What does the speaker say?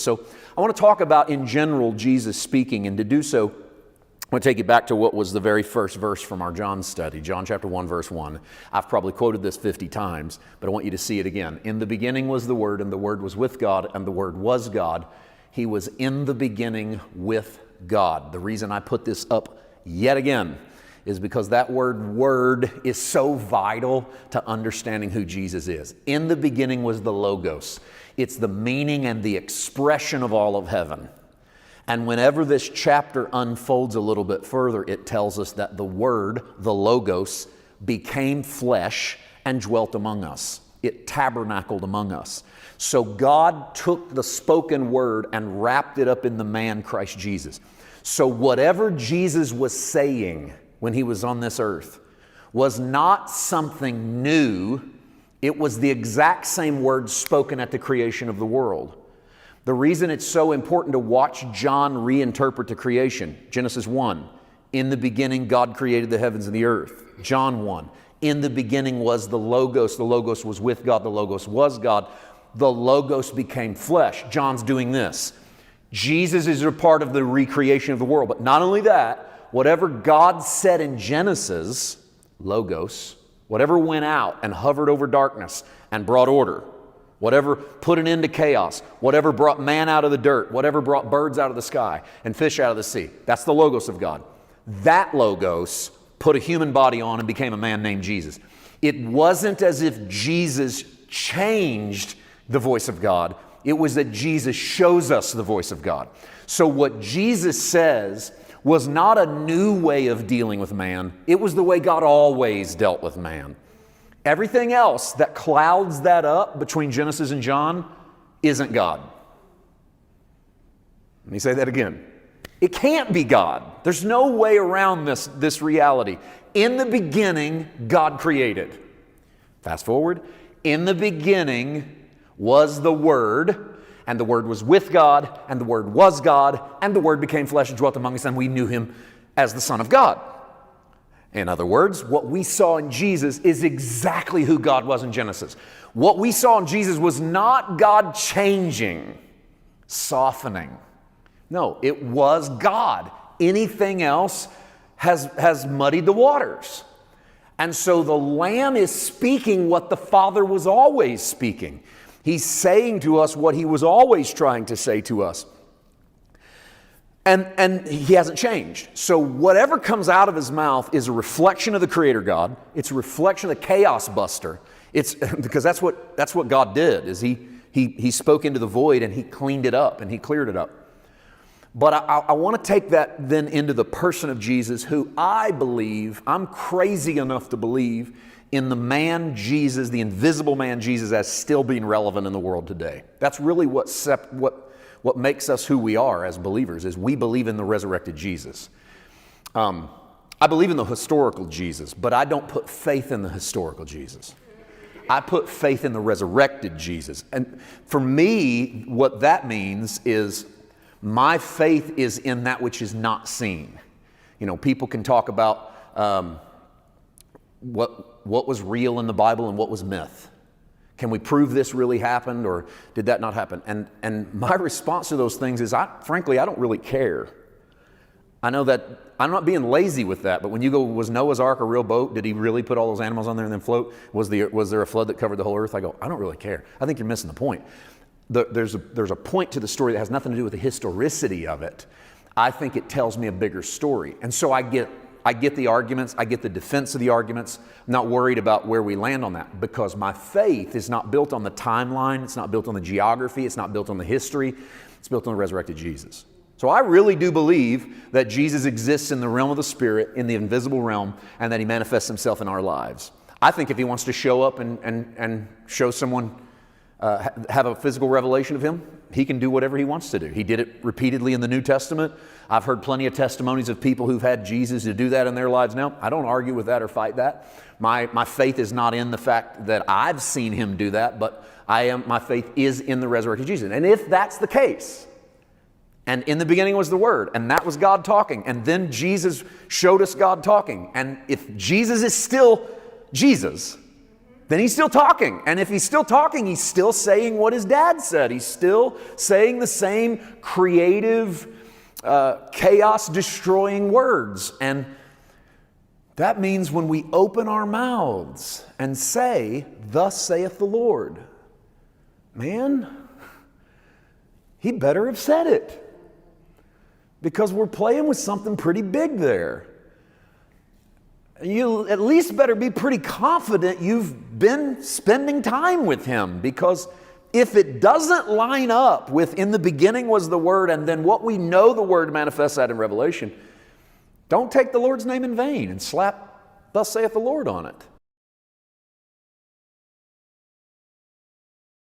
So I want to talk about, in general, Jesus speaking, and to do so, I want to take you back to what was the very first verse from our John study, John chapter 1, verse 1. I've probably quoted this 50 times, but I want you to see it again. In the beginning was the Word, and the Word was with God, and the Word was God. He was in the beginning with God. The reason I put this up yet again is because that word is so vital to understanding who Jesus is. In the beginning was the Logos. It's the meaning and the expression of all of heaven. And whenever this chapter unfolds a little bit further, it tells us that the Word, the Logos, became flesh and dwelt among us. It tabernacled among us. So God took the spoken word and wrapped it up in the man Christ Jesus. So whatever Jesus was saying when he was on this earth was not something new. It was the exact same words spoken at the creation of the world. The reason it's so important to watch John reinterpret the creation, Genesis 1, in the beginning God created the heavens and the earth. John 1, in the beginning was the Logos was with God, the Logos was God. The Logos became flesh. John's doing this. Jesus is a part of the recreation of the world. But not only that, whatever God said in Genesis, Logos, whatever went out and hovered over darkness and brought order, whatever put an end to chaos, whatever brought man out of the dirt, whatever brought birds out of the sky and fish out of the sea, that's the Logos of God. That Logos put a human body on and became a man named Jesus. It wasn't as if Jesus changed the voice of God. It was that Jesus shows us the voice of God. So what Jesus says was not a new way of dealing with man. It was the way God always dealt with man. Everything else that clouds that up between Genesis and John isn't God. Let me say that again. It can't be God. There's no way around this reality. In the beginning, God created. Fast forward. In the beginning was the Word, and the Word was with God, and the Word was God, and the Word became flesh and dwelt among us, and we knew Him as the Son of God. In other words, what we saw in Jesus is exactly who God was in Genesis. What we saw in Jesus was not God changing, softening. No, it was God. Anything else has muddied the waters. And so the Lamb is speaking what the Father was always speaking. He's saying to us what He was always trying to say to us. And He hasn't changed. So whatever comes out of His mouth is a reflection of the Creator God. It's a reflection of the chaos buster. It's because that's what God did, is He spoke into the void and He cleaned it up and He cleared it up. But I want to take that then into the person of Jesus, who I believe, I'm crazy enough to believe in the man Jesus, the invisible man Jesus, as still being relevant in the world today. That's really what makes us who we are as believers, is we believe in the resurrected Jesus. I believe in the historical Jesus, but I don't put faith in the historical Jesus. I put faith in the resurrected Jesus. And for me, what that means is my faith is in that which is not seen. You know, people can talk about what was real in the Bible and what was myth. Can we prove this really happened, or did that not happen? And my response to those things is, frankly, I don't really care. I know that I'm not being lazy with that, but when you go, was Noah's Ark a real boat? Did he really put all those animals on there and then float? Was there a flood that covered the whole earth? I go, I don't really care. I think you're missing the point. There's a point to the story that has nothing to do with the historicity of it. I think it tells me a bigger story. And so I get the arguments, I get the defense of the arguments. I'm not worried about where we land on that, because my faith is not built on the timeline, it's not built on the geography, it's not built on the history, it's built on the resurrected Jesus. So I really do believe that Jesus exists in the realm of the Spirit, in the invisible realm, and that He manifests Himself in our lives. I think if He wants to show up and show someone, have a physical revelation of Him, He can do whatever He wants to do. He did it repeatedly in the New Testament. I've heard plenty of testimonies of people who've had Jesus to do that in their lives now. I don't argue with that or fight that. My faith is not in the fact that I've seen Him do that, but my faith is in the resurrected Jesus. And if that's the case, and in the beginning was the Word, and that was God talking, and then Jesus showed us God talking, and if Jesus is still Jesus, then he's still talking. And if he's still talking, he's still saying what his dad said. He's still saying the same creative, chaos-destroying words. And that means when we open our mouths and say, "Thus saith the Lord," man, he better have said it. Because we're playing with something pretty big there. You at least better be pretty confident you've been spending time with him, because if it doesn't line up with "in the beginning was the Word" and then what we know the Word manifests at in Revelation, don't take the Lord's name in vain and slap "Thus saith the Lord" on it.